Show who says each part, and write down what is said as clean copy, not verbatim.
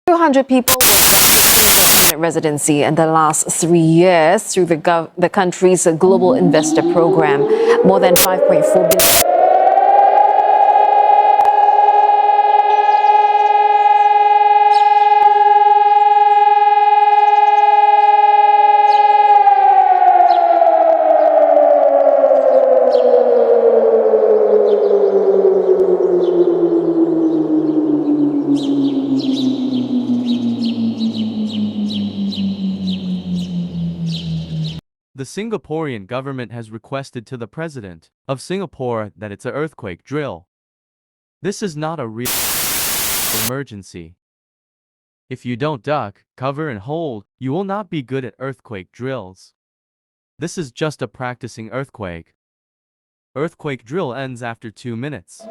Speaker 1: 200 people were granted permanent residency in the last 3 years through the country's global investor program. More than 5.4 billion.
Speaker 2: The Singaporean government has requested to the President of Singapore that it's an earthquake drill. This is not a real emergency. If you don't duck, cover and hold, you will not be good at earthquake drills. This is just a practicing earthquake. Earthquake drill ends after 2 minutes.